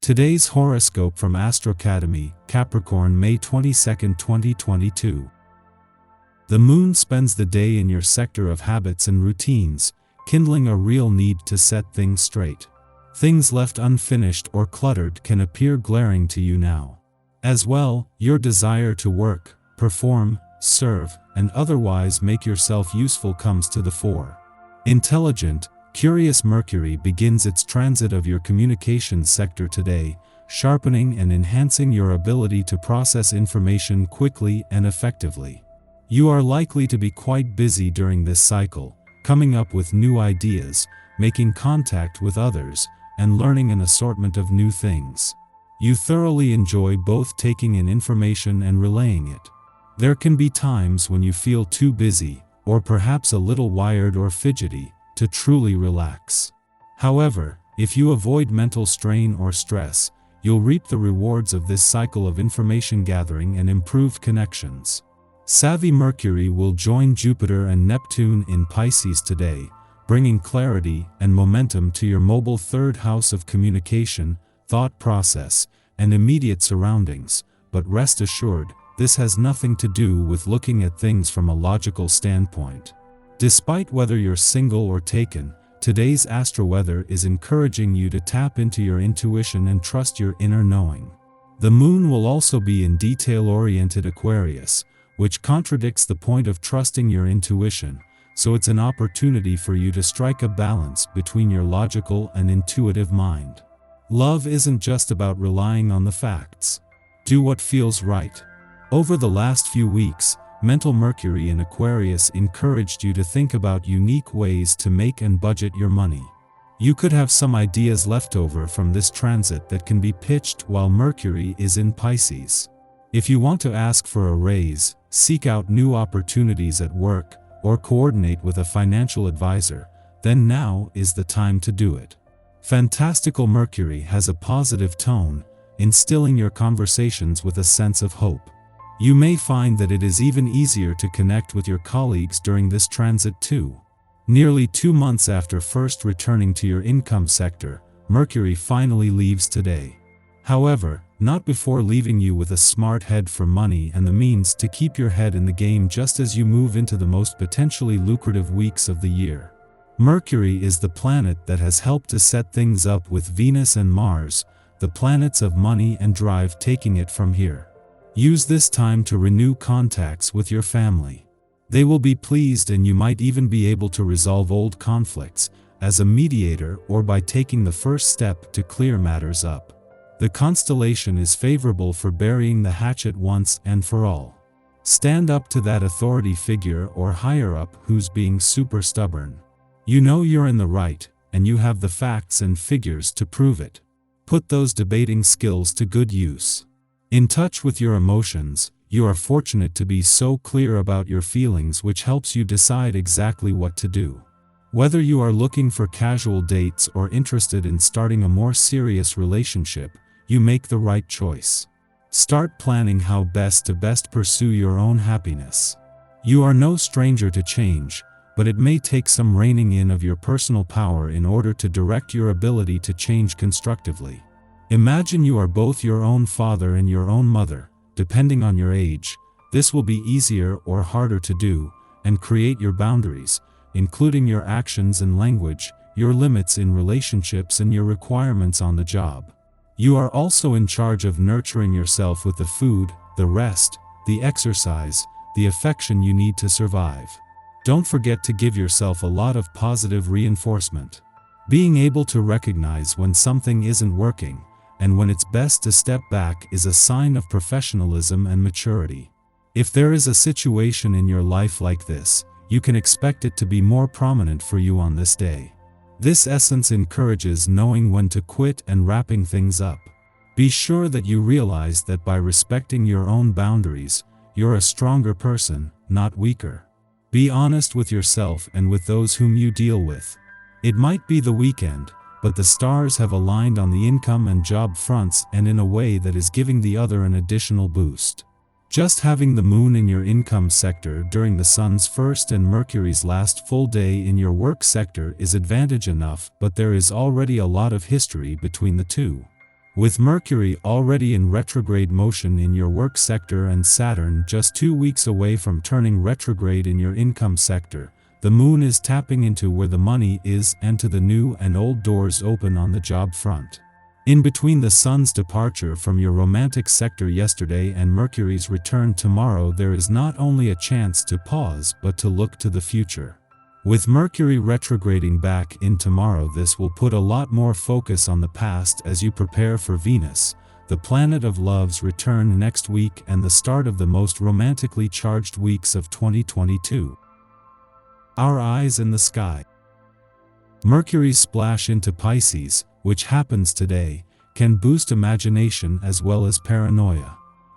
Today's horoscope from Astrocademy Capricorn May 22, 2022. The moon spends the day in your sector of habits and routines, kindling a real need to set things straight. Things left unfinished or cluttered can appear glaring to you now. As well, your desire to work, perform, serve, and otherwise make yourself useful comes to the fore. Intelligent, curious Mercury begins its transit of your communications sector today, sharpening and enhancing your ability to process information quickly and effectively. You are likely to be quite busy during this cycle, coming up with new ideas, making contact with others, and learning an assortment of new things. You thoroughly enjoy both taking in information and relaying it. There can be times when you feel too busy, or perhaps a little wired or fidgety, to truly relax. However, if you avoid mental strain or stress, you'll reap the rewards of this cycle of information gathering and improved connections. Savvy Mercury will join Jupiter and Neptune in Pisces today, bringing clarity and momentum to your mobile third house of communication, thought process, and immediate surroundings, but rest assured, this has nothing to do with looking at things from a logical standpoint. Despite whether you're single or taken, today's astro weather is encouraging you to tap into your intuition and trust your inner knowing. The moon will also be in detail-oriented Aquarius, which contradicts the point of trusting your intuition, so it's an opportunity for you to strike a balance between your logical and intuitive mind. Love isn't just about relying on the facts. Do what feels right. Over the last few weeks, mental Mercury in Aquarius encouraged you to think about unique ways to make and budget your money. You could have some ideas left over from this transit that can be pitched while Mercury is in Pisces. If you want to ask for a raise, seek out new opportunities at work, or coordinate with a financial advisor, then now is the time to do it. Fantastical Mercury has a positive tone, instilling your conversations with a sense of hope. You may find that it is even easier to connect with your colleagues during this transit too. Nearly 2 months after first returning to your income sector, Mercury finally leaves today. However, not before leaving you with a smart head for money and the means to keep your head in the game just as you move into the most potentially lucrative weeks of the year. Mercury is the planet that has helped to set things up with Venus and Mars, the planets of money and drive, taking it from here. Use this time to renew contacts with your family. They will be pleased, and you might even be able to resolve old conflicts as a mediator or by taking the first step to clear matters up. The constellation is favorable for burying the hatchet once and for all. Stand up to that authority figure or higher up who's being super stubborn. You know you're in the right, and you have the facts and figures to prove it. Put those debating skills to good use. In touch with your emotions, you are fortunate to be so clear about your feelings, which helps you decide exactly what to do. Whether you are looking for casual dates or interested in starting a more serious relationship, you make the right choice. Start planning how best to pursue your own happiness. You are no stranger to change, but it may take some reining in of your personal power in order to direct your ability to change constructively. Imagine you are both your own father and your own mother, depending on your age. This will be easier or harder to do, and create your boundaries, including your actions and language, your limits in relationships and your requirements on the job. You are also in charge of nurturing yourself with the food, the rest, the exercise, the affection you need to survive. Don't forget to give yourself a lot of positive reinforcement. Being able to recognize when something isn't working, and when it's best to step back, is a sign of professionalism and maturity. If there is a situation in your life like this, you can expect it to be more prominent for you on this day. This essence encourages knowing when to quit and wrapping things up. Be sure that you realize that by respecting your own boundaries, you're a stronger person, not weaker. Be honest with yourself and with those whom you deal with. It might be the weekend, but the stars have aligned on the income and job fronts, and in a way that is giving the other an additional boost. Just having the moon in your income sector during the sun's first and Mercury's last full day in your work sector is advantage enough, but there is already a lot of history between the two. With Mercury already in retrograde motion in your work sector and Saturn just 2 weeks away from turning retrograde in your income sector, the moon is tapping into where the money is and to the new and old doors open on the job front. In between the sun's departure from your romantic sector yesterday and Mercury's return tomorrow, there is not only a chance to pause but to look to the future. With Mercury retrograding back in tomorrow, this will put a lot more focus on the past as you prepare for Venus, the planet of love's return next week and the start of the most romantically charged weeks of 2022. Our eyes in the sky. Mercury's splash into Pisces, which happens today, can boost imagination as well as paranoia.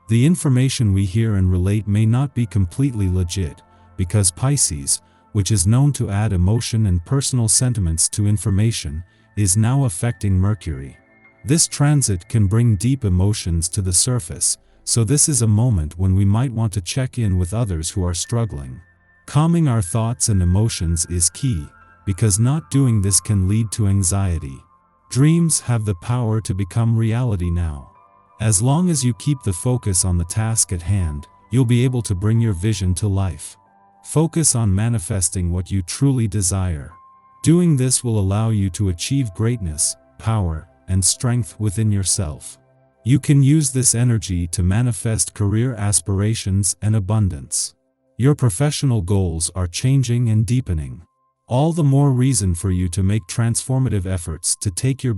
The information we hear and relate may not be completely legit, because Pisces, which is known to add emotion and personal sentiments to information, is now affecting Mercury. This transit can bring deep emotions to the surface, so this is a moment when we might want to check in with others who are struggling. Calming our thoughts and emotions is key, because not doing this can lead to anxiety. Dreams have the power to become reality now. As long as you keep the focus on the task at hand, you'll be able to bring your vision to life. Focus on manifesting what you truly desire. Doing this will allow you to achieve greatness, power, and strength within yourself. You can use this energy to manifest career aspirations and abundance. Your professional goals are changing and deepening. All the more reason for you to make transformative efforts to take your